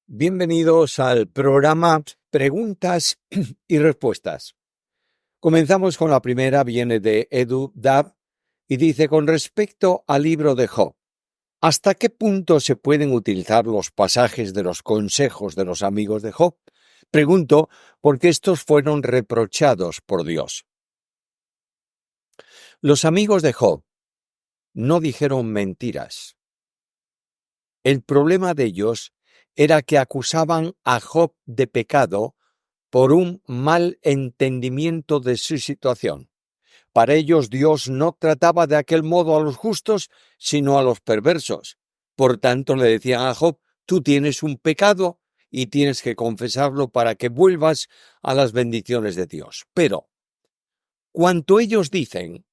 Bienvenidos al programa Preguntas y Respuestas. Comenzamos con la primera, viene de Edu Dab y dice: con respecto al libro de Job, ¿hasta qué punto se pueden utilizar los pasajes de los consejos de los amigos de Job? Pregunto porque estos fueron reprochados por Dios. Los amigos de Job no dijeron mentiras. El problema de ellos era que acusaban a Job de pecado por un mal entendimiento de su situación. Para ellos Dios no trataba de aquel modo a los justos, sino a los perversos. Por tanto, le decían a Job: tú tienes un pecado y tienes que confesarlo para que vuelvas a las bendiciones de Dios. Pero cuanto ellos dicen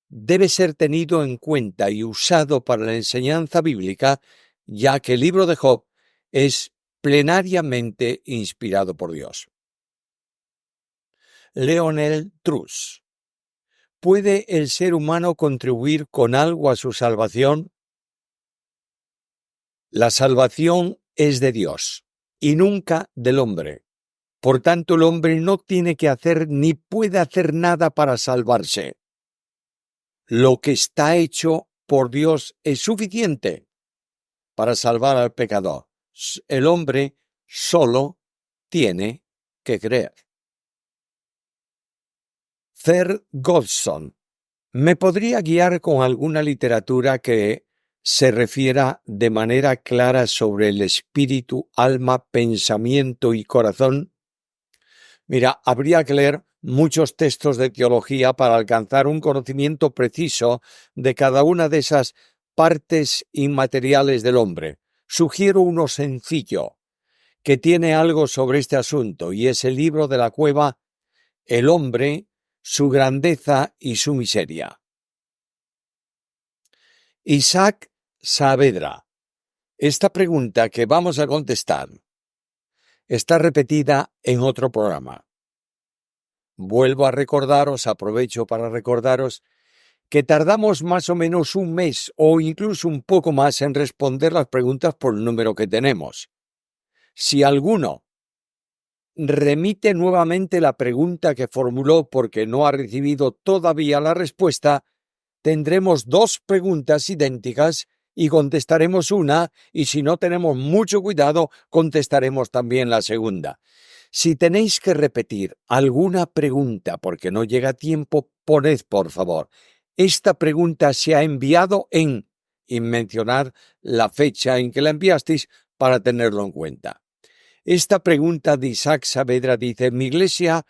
debe ser tenido en cuenta y usado para la enseñanza bíblica, ya que el libro de Job es plenariamente inspirado por Dios. Leonel Truss: ¿puede el ser humano contribuir con algo a su salvación? La salvación es de Dios y nunca del hombre. Por tanto, el hombre no tiene que hacer ni puede hacer nada para salvarse. Lo que está hecho por Dios es suficiente para salvar al pecador. El hombre solo tiene que creer. Fer Godson: ¿me podría guiar con alguna literatura que se refiera de manera clara sobre el espíritu, alma, pensamiento y corazón? Mira, habría que leer muchos textos de teología para alcanzar un conocimiento preciso de cada una de esas partes inmateriales del hombre. Sugiero uno sencillo que tiene algo sobre este asunto, y es el libro de la cueva El hombre, su grandeza y su miseria. Isaac Saavedra: esta pregunta que vamos a contestar está repetida en otro programa. Vuelvo a recordaros, aprovecho para recordaros que tardamos más o menos un mes o incluso un poco más en responder las preguntas por el número que tenemos. Si alguno remite nuevamente la pregunta que formuló porque no ha recibido todavía la respuesta, tendremos dos preguntas idénticas y contestaremos una, y si no tenemos mucho cuidado, contestaremos también la segunda. Si tenéis que repetir alguna pregunta porque no llega tiempo, poned por favor: esta pregunta se ha enviado y mencionar la fecha en que la enviasteis para tenerlo en cuenta. Esta pregunta de Isaac Saavedra dice: en mi iglesia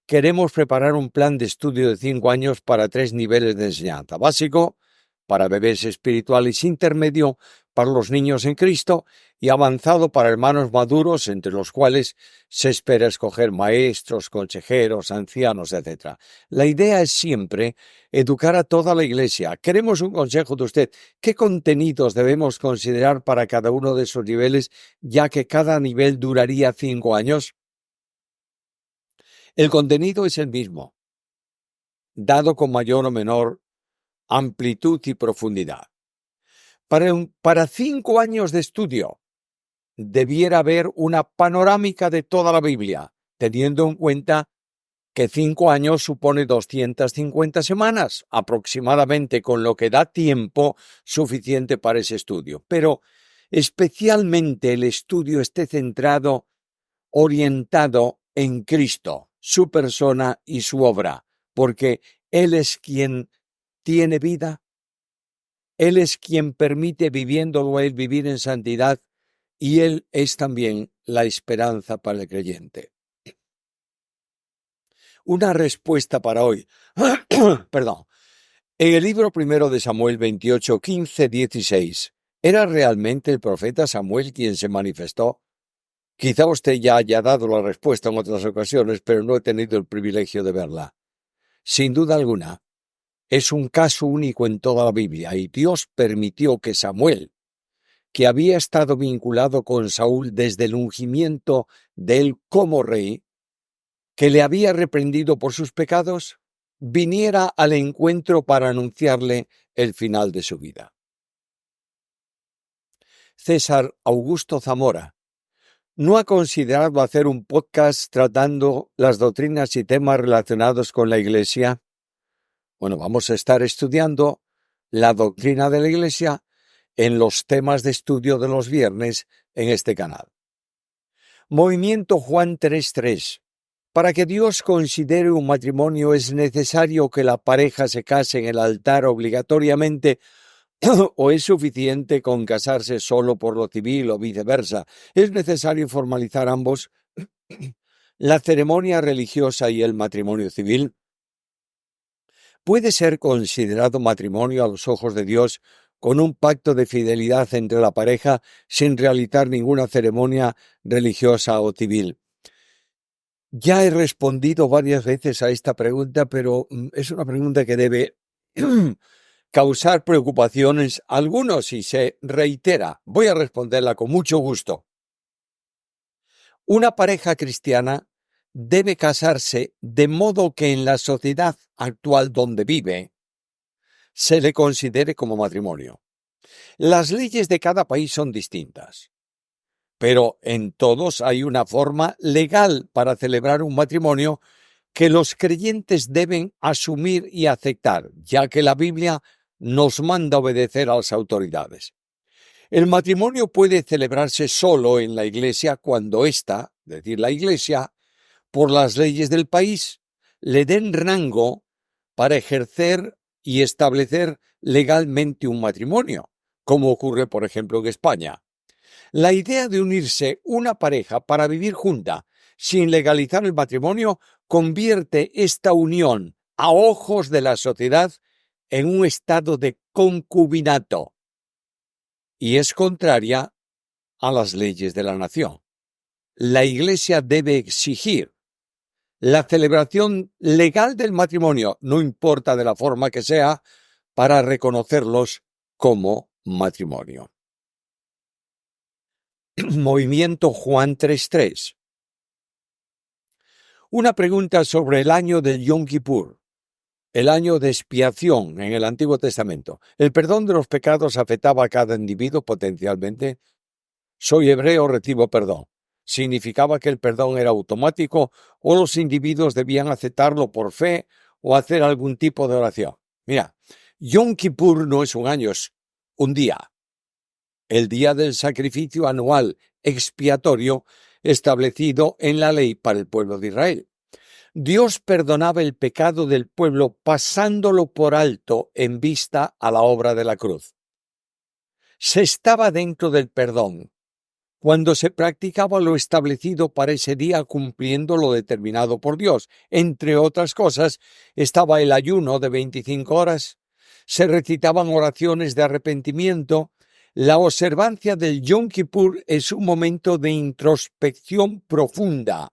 queremos preparar un plan de estudio de 5 años para 3 niveles de enseñanza: básico, para bebés espirituales; intermedio, para los niños en Cristo; y avanzado, para hermanos maduros, entre los cuales se espera escoger maestros, consejeros, ancianos, etc. La idea es siempre educar a toda la iglesia. Queremos un consejo de usted. ¿Qué contenidos debemos considerar para cada uno de esos niveles, ya que cada nivel duraría 5 años? El contenido es el mismo, dado con mayor o menor amplitud y profundidad. Para 5 años de estudio debiera haber una panorámica de toda la Biblia, teniendo en cuenta que 5 años supone 250 semanas aproximadamente, con lo que da tiempo suficiente para ese estudio. Pero especialmente el estudio esté centrado, orientado en Cristo, su persona y su obra, porque Él es quien tiene vida. Él es quien permite, viviéndolo Él, vivir en santidad, y Él es también la esperanza para el creyente. Una respuesta para hoy. Perdón. En el libro primero de Samuel 28, 15, 16, ¿era realmente el profeta Samuel quien se manifestó? Quizá usted ya haya dado la respuesta en otras ocasiones, pero no he tenido el privilegio de verla. Sin duda alguna, es un caso único en toda la Biblia, y Dios permitió que Samuel, que había estado vinculado con Saúl desde el ungimiento de él como rey, que le había reprendido por sus pecados, viniera al encuentro para anunciarle el final de su vida. César Augusto Zamora: ¿No ha considerado hacer un podcast tratando las doctrinas y temas relacionados con la Iglesia? Bueno, vamos a estar estudiando la doctrina de la Iglesia en los temas de estudio de los viernes en este canal. Movimiento Juan 3:3. Para que Dios considere un matrimonio es necesario que la pareja se case en el altar obligatoriamente o es suficiente con casarse solo por lo civil o viceversa. ¿Es necesario formalizar ambos, la ceremonia religiosa y el matrimonio civil? ¿Puede ser considerado matrimonio a los ojos de Dios con un pacto de fidelidad entre la pareja sin realizar ninguna ceremonia religiosa o civil? Ya he respondido varias veces a esta pregunta, pero es una pregunta que debe causar preocupaciones a algunos y se reitera. Voy a responderla con mucho gusto. Una pareja cristiana debe casarse de modo que en la sociedad actual donde vive se le considere como matrimonio. Las leyes de cada país son distintas, pero en todos hay una forma legal para celebrar un matrimonio que los creyentes deben asumir y aceptar, ya que la Biblia nos manda obedecer a las autoridades. El matrimonio puede celebrarse solo en la Iglesia cuando ésta, es decir, la Iglesia, por las leyes del país, le den rango para ejercer y establecer legalmente un matrimonio, como ocurre, por ejemplo, en España. La idea de unirse una pareja para vivir junta sin legalizar el matrimonio convierte esta unión a ojos de la sociedad en un estado de concubinato y es contraria a las leyes de la nación. La Iglesia debe exigir la celebración legal del matrimonio, no importa de la forma que sea, para reconocerlos como matrimonio. Movimiento Juan 3:3. Una pregunta sobre el año del Yom Kippur, el año de expiación en el Antiguo Testamento. ¿El perdón de los pecados afectaba a cada individuo potencialmente? Soy hebreo, recibo perdón. ¿Significaba que el perdón era automático o los individuos debían aceptarlo por fe o hacer algún tipo de oración? Mira, Yom Kippur no es un año, es un día. El día del sacrificio anual expiatorio establecido en la ley para el pueblo de Israel. Dios perdonaba el pecado del pueblo pasándolo por alto en vista a la obra de la cruz. Se estaba dentro del perdón cuando se practicaba lo establecido para ese día cumpliendo lo determinado por Dios. Entre otras cosas, estaba el ayuno de 25 horas, se recitaban oraciones de arrepentimiento. La observancia del Yom Kippur es un momento de introspección profunda,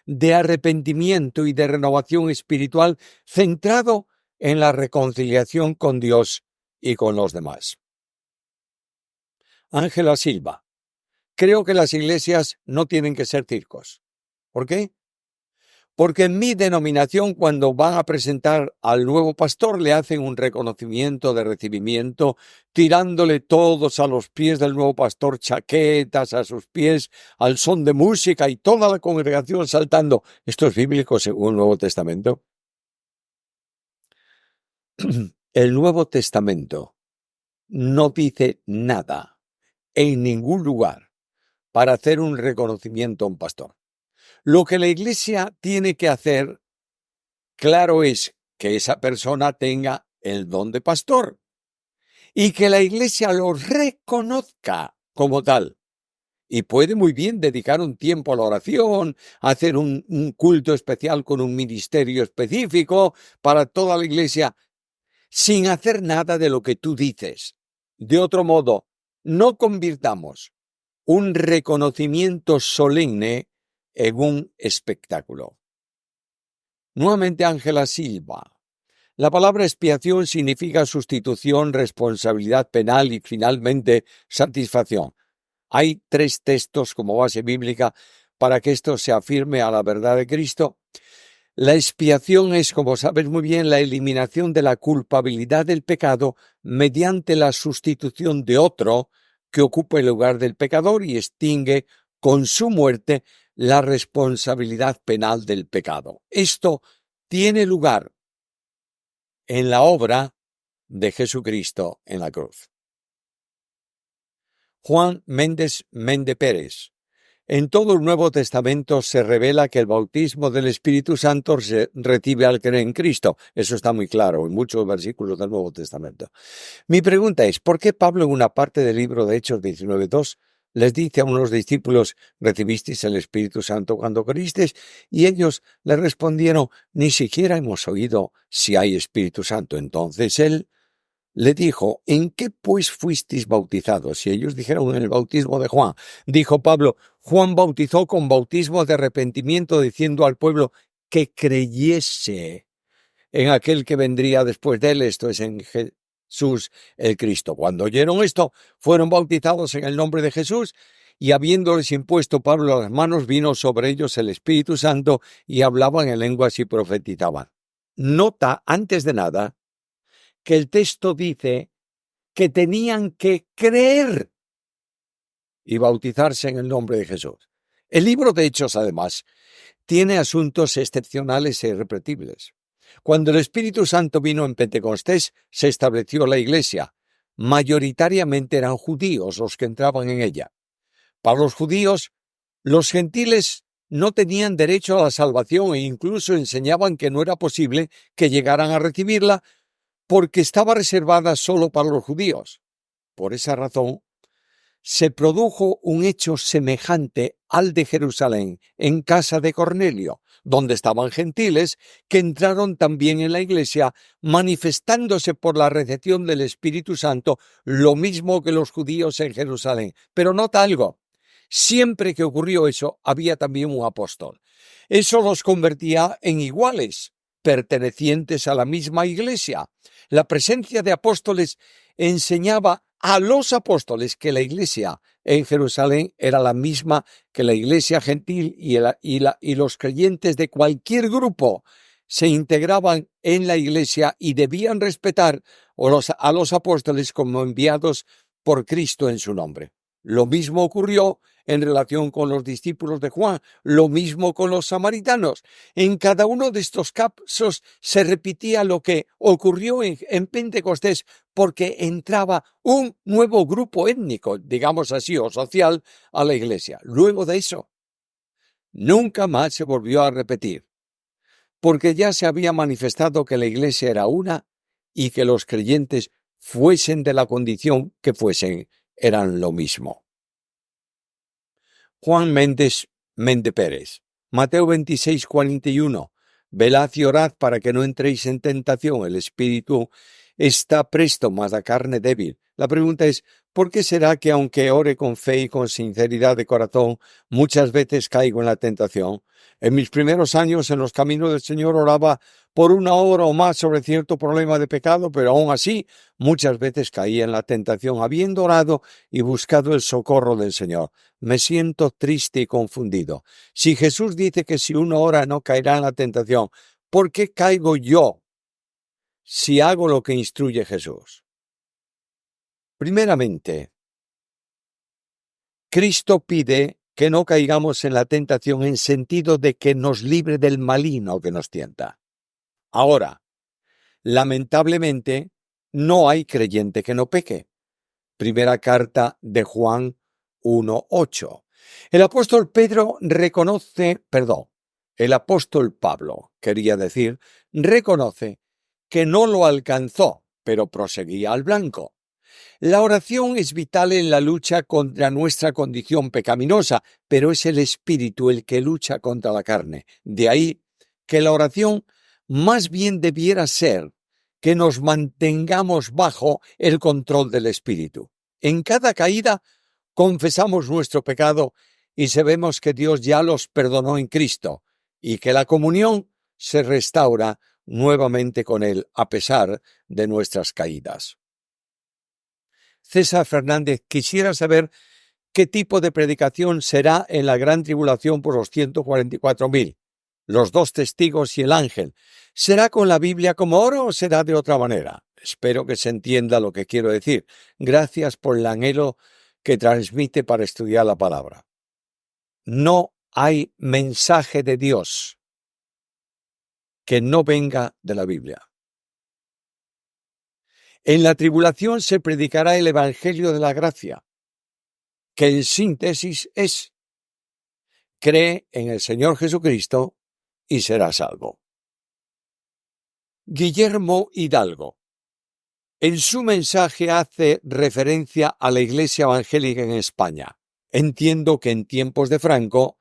de arrepentimiento y de renovación espiritual centrado en la reconciliación con Dios y con los demás. Ángela Silva. Creo que las iglesias no tienen que ser circos. ¿Por qué? Porque en mi denominación, cuando van a presentar al nuevo pastor, le hacen un reconocimiento de recibimiento, tirándole todos a los pies del nuevo pastor, chaquetas a sus pies, al son de música y toda la congregación saltando. ¿Esto es bíblico según el Nuevo Testamento? El Nuevo Testamento no dice nada en ningún lugar para hacer un reconocimiento a un pastor. Lo que la iglesia tiene que hacer, claro, es que esa persona tenga el don de pastor y que la iglesia lo reconozca como tal. Y puede muy bien dedicar un tiempo a la oración, hacer un culto especial con un ministerio específico para toda la iglesia, sin hacer nada de lo que tú dices. De otro modo, no convirtamos un reconocimiento solemne en un espectáculo. Nuevamente Ángela Silva. La palabra expiación significa sustitución, responsabilidad penal y finalmente satisfacción. Hay 3 textos como base bíblica para que esto se afirme a la verdad de Cristo. La expiación es, como sabes muy bien, la eliminación de la culpabilidad del pecado mediante la sustitución de otro que ocupa el lugar del pecador y extingue con su muerte la responsabilidad penal del pecado. Esto tiene lugar en la obra de Jesucristo en la cruz. Juan Méndez Pérez. En todo el Nuevo Testamento se revela que el bautismo del Espíritu Santo se recibe al creer en Cristo. Eso está muy claro en muchos versículos del Nuevo Testamento. Mi pregunta es, ¿por qué Pablo en una parte del libro de Hechos 19:2 les dice a unos discípulos, recibisteis el Espíritu Santo cuando creísteis? Y ellos le respondieron, ni siquiera hemos oído si hay Espíritu Santo. Entonces él le dijo, ¿en qué pues fuisteis bautizados? Y ellos dijeron, en el bautismo de Juan. Dijo Pablo, Juan bautizó con bautismo de arrepentimiento, diciendo al pueblo que creyese en aquel que vendría después de él, esto es en Jesús el Cristo. Cuando oyeron esto, fueron bautizados en el nombre de Jesús, y habiéndoles impuesto Pablo las manos, vino sobre ellos el Espíritu Santo, y hablaban en lenguas y profetizaban. Nota, antes de nada, que el texto dice que tenían que creer y bautizarse en el nombre de Jesús. El libro de Hechos, además, tiene asuntos excepcionales e irrepetibles. Cuando el Espíritu Santo vino en Pentecostés, se estableció la iglesia. Mayoritariamente eran judíos los que entraban en ella. Para los judíos, los gentiles no tenían derecho a la salvación e incluso enseñaban que no era posible que llegaran a recibirla porque estaba reservada solo para los judíos. Por esa razón, se produjo un hecho semejante al de Jerusalén, en casa de Cornelio, donde estaban gentiles que entraron también en la iglesia, manifestándose por la recepción del Espíritu Santo, lo mismo que los judíos en Jerusalén. Pero nota algo, siempre que ocurrió eso, había también un apóstol. Eso los convertía en iguales, pertenecientes a la misma iglesia. La presencia de apóstoles enseñaba a los apóstoles que la iglesia en Jerusalén era la misma que la iglesia gentil y los creyentes de cualquier grupo se integraban en la iglesia y debían respetar a los apóstoles como enviados por Cristo en su nombre. Lo mismo ocurrió en relación con los discípulos de Juan, lo mismo con los samaritanos. En cada uno de estos casos se repetía lo que ocurrió en Pentecostés, porque entraba un nuevo grupo étnico, digamos así, o social, a la iglesia. Luego de eso, nunca más se volvió a repetir, porque ya se había manifestado que la iglesia era una y que los creyentes, fuesen de la condición que fuesen, eran lo mismo. Juan Méndez Pérez. Mateo 26:41. Velad y orad para que no entréis en tentación. El espíritu está presto, mas la carne débil. La pregunta es, ¿por qué será que aunque ore con fe y con sinceridad de corazón, muchas veces caigo en la tentación? En mis primeros años en los caminos del Señor oraba por una hora o más sobre cierto problema de pecado, pero aún así muchas veces caía en la tentación, habiendo orado y buscado el socorro del Señor. Me siento triste y confundido. Si Jesús dice que si uno ora no caerá en la tentación, ¿por qué caigo yo si hago lo que instruye Jesús? Primeramente, Cristo pide que no caigamos en la tentación en sentido de que nos libre del maligno que nos tienta. Ahora, lamentablemente, no hay creyente que no peque. Primera carta de Juan 1:8. El apóstol Pablo, reconoce que no lo alcanzó, pero proseguía al blanco. La oración es vital en la lucha contra nuestra condición pecaminosa, pero es el Espíritu el que lucha contra la carne. De ahí que la oración más bien debiera ser que nos mantengamos bajo el control del Espíritu. En cada caída confesamos nuestro pecado y sabemos que Dios ya los perdonó en Cristo y que la comunión se restaura nuevamente con Él a pesar de nuestras caídas. César Fernández, quisiera saber qué tipo de predicación será en la gran tribulación por los 144.000, los dos testigos y el ángel. ¿Será con la Biblia como oro o será de otra manera? Espero que se entienda lo que quiero decir. Gracias por el anhelo que transmite para estudiar la palabra. no hay mensaje de Dios que no venga de la Biblia. En la tribulación se predicará el Evangelio de la gracia, que en síntesis es: cree en el Señor Jesucristo y serás salvo. Guillermo Hidalgo, en su mensaje, hace referencia a la Iglesia evangélica en España. Entiendo que en tiempos de Franco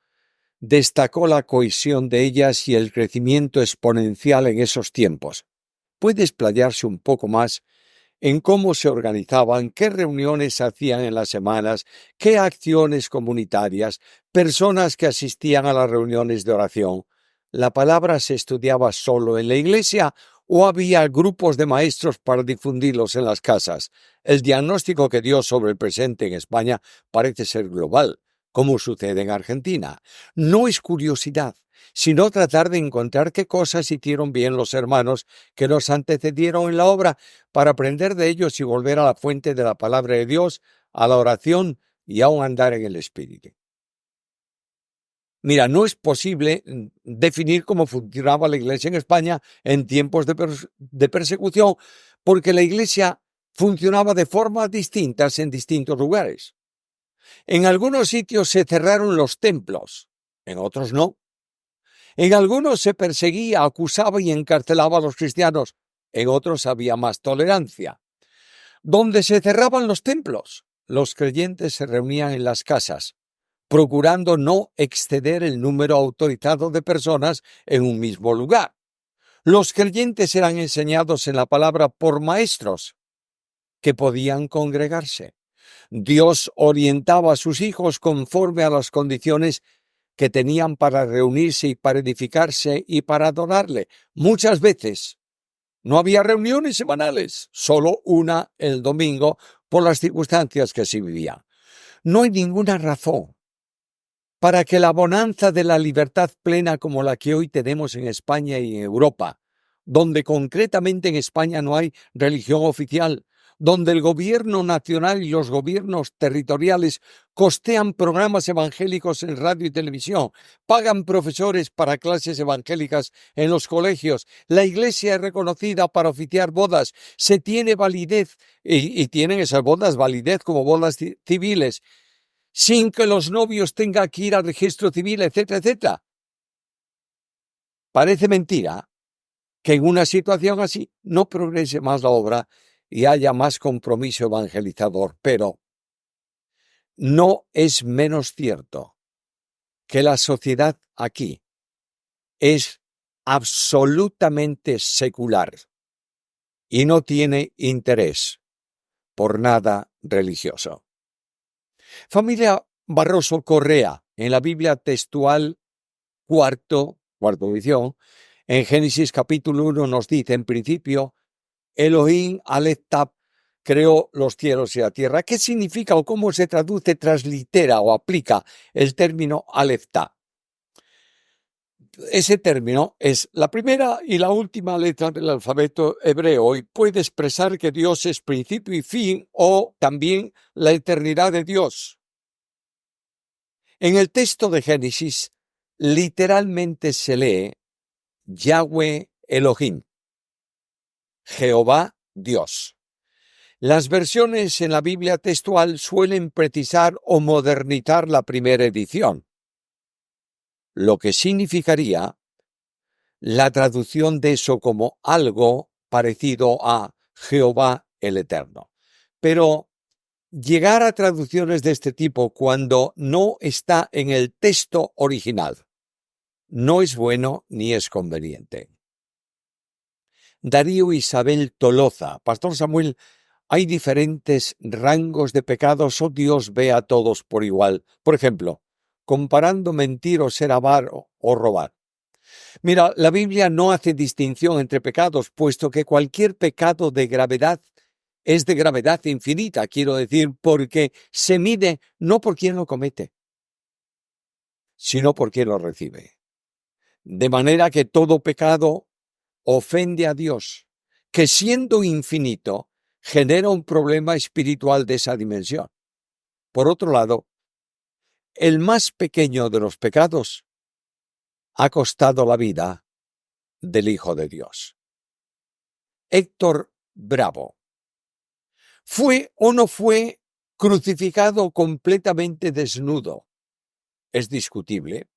destacó la cohesión de ellas y el crecimiento exponencial en esos tiempos. ¿Puede explayarse un poco más en cómo se organizaban, qué reuniones se hacían en las semanas, qué acciones comunitarias, personas que asistían a las reuniones de oración? ¿La palabra se estudiaba solo en la iglesia o había grupos de maestros para difundirlos en las casas? El diagnóstico que dio sobre el presente en España parece ser global, como sucede en Argentina. No es curiosidad, sino tratar de encontrar qué cosas hicieron bien los hermanos que nos antecedieron en la obra, para aprender de ellos y volver a la fuente de la palabra de Dios, a la oración y a un andar en el Espíritu. Mira, no es posible definir cómo funcionaba la iglesia en España en tiempos de persecución, porque la iglesia funcionaba de formas distintas en distintos lugares. En algunos sitios se cerraron los templos, en otros no. En algunos se perseguía, acusaba y encarcelaba a los cristianos, en otros había más tolerancia. Donde se cerraban los templos, los creyentes se reunían en las casas, procurando no exceder el número autorizado de personas en un mismo lugar. Los creyentes eran enseñados en la palabra por maestros que podían congregarse. Dios orientaba a sus hijos conforme a las condiciones que tenían para reunirse y para edificarse y para adorarle. Muchas veces no había reuniones semanales, solo una el domingo, por las circunstancias que se vivían. No hay ninguna razón para que la bonanza de la libertad plena como la que hoy tenemos en España y en Europa, donde concretamente en España no hay religión oficial, donde el gobierno nacional y los gobiernos territoriales costean programas evangélicos en radio y televisión, pagan profesores para clases evangélicas en los colegios, la iglesia es reconocida para oficiar bodas, se tiene validez y tienen esas bodas validez como bodas civiles, sin que los novios tengan que ir al registro civil, etcétera, etcétera. Parece mentira que en una situación así no progrese más la obra y haya más compromiso evangelizador, pero no es menos cierto que la sociedad aquí es absolutamente secular y no tiene interés por nada religioso. Familia Barroso Correa, en la Biblia textual cuarta edición, en Génesis capítulo 1 nos dice: en principio, Elohim Aleph Tav creó los cielos y la tierra. ¿Qué significa o cómo se traduce, translitera o aplica el término Aleph Tav? Ese término es la primera y la última letra del alfabeto hebreo y puede expresar que Dios es principio y fin, o también la eternidad de Dios. En el texto de Génesis literalmente se lee Yahweh Elohim, Jehová Dios. Las versiones en la Biblia textual suelen precisar o modernizar la primera edición, lo que significaría la traducción de eso como algo parecido a Jehová el Eterno. Pero llegar a traducciones de este tipo cuando no está en el texto original no es bueno ni es conveniente. Darío Isabel Toloza, Pastor Samuel, hay diferentes rangos de pecados o Dios ve a todos por igual. Por ejemplo, comparando mentir o ser avaro o robar. Mira, la Biblia no hace distinción entre pecados, puesto que cualquier pecado de gravedad es de gravedad infinita, quiero decir, porque se mide no por quien lo comete, sino por quien lo recibe. De manera que todo pecado ofende a Dios, que siendo infinito, genera un problema espiritual de esa dimensión. Por otro lado, el más pequeño de los pecados ha costado la vida del Hijo de Dios. Héctor Bravo. ¿Fue o no fue crucificado completamente desnudo? Es discutible.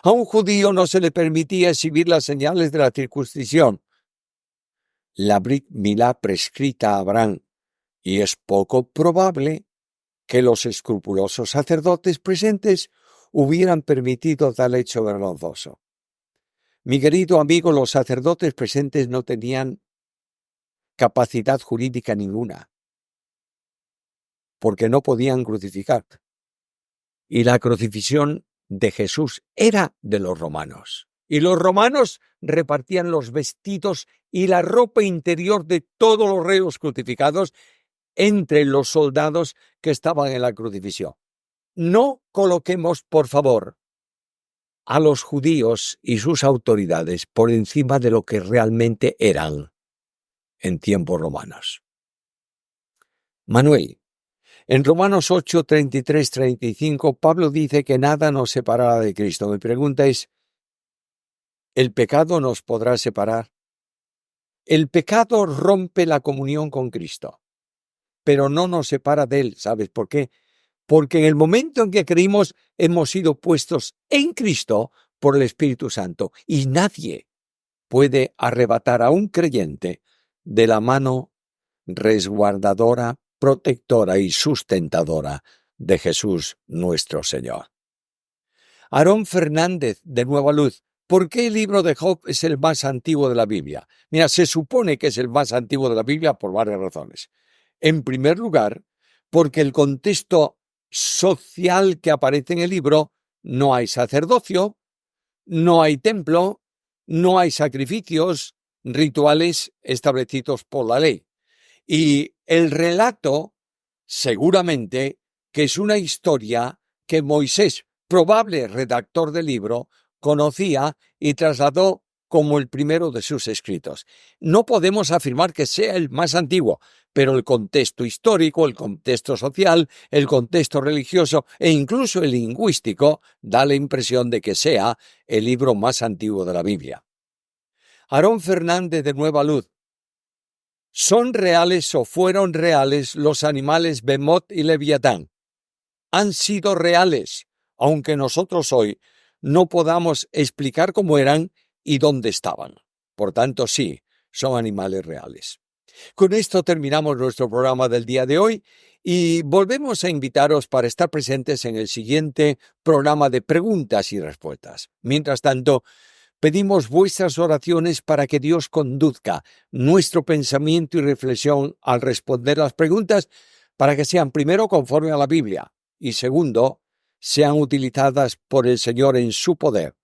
A un judío no se le permitía exhibir las señales de la circuncisión, la Brit Milá prescrita a Abraham, y es poco probable que los escrupulosos sacerdotes presentes hubieran permitido tal hecho vergonzoso. Mi querido amigo, los sacerdotes presentes no tenían capacidad jurídica ninguna, porque no podían crucificar. Y la crucifixión de Jesús era de los romanos. Y los romanos repartían los vestidos y la ropa interior de todos los reos crucificados entre los soldados que estaban en la crucifixión. No coloquemos, por favor, a los judíos y sus autoridades por encima de lo que realmente eran en tiempos romanos. Manuel, en Romanos 8, 33, 35, Pablo dice que nada nos separará de Cristo. Mi pregunta es, ¿el pecado nos podrá separar? El pecado rompe la comunión con Cristo, pero no nos separa de Él. ¿Sabes por qué? Porque en el momento en que creímos hemos sido puestos en Cristo por el Espíritu Santo y nadie puede arrebatar a un creyente de la mano resguardadora, protectora y sustentadora de Jesús nuestro Señor. Aarón Fernández, de Nueva Luz. ¿Por qué el libro de Job es el más antiguo de la Biblia? Mira, se supone que es el más antiguo de la Biblia por varias razones. En primer lugar, porque el contexto social que aparece en el libro, no hay sacerdocio, no hay templo, no hay sacrificios, rituales establecidos por la ley. Y el relato, seguramente, que es una historia que Moisés, probable redactor del libro, conocía y trasladó como el primero de sus escritos. No podemos afirmar que sea el más antiguo, pero el contexto histórico, el contexto social, el contexto religioso e incluso el lingüístico da la impresión de que sea el libro más antiguo de la Biblia. Aarón Fernández, de Nueva Luz. ¿Son reales o fueron reales los animales Behemoth y Leviatán? Han sido reales, aunque nosotros hoy no podamos explicar cómo eran y dónde estaban. Por tanto, sí, son animales reales. Con esto terminamos nuestro programa del día de hoy y volvemos a invitaros para estar presentes en el siguiente programa de preguntas y respuestas. Mientras tanto, pedimos vuestras oraciones para que Dios conduzca nuestro pensamiento y reflexión al responder las preguntas para que sean, primero, conforme a la Biblia y segundo, sean utilizadas por el Señor en su poder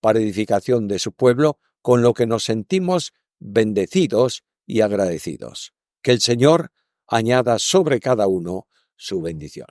para edificación de su pueblo, con lo que nos sentimos bendecidos y agradecidos. Que el Señor añada sobre cada uno su bendición.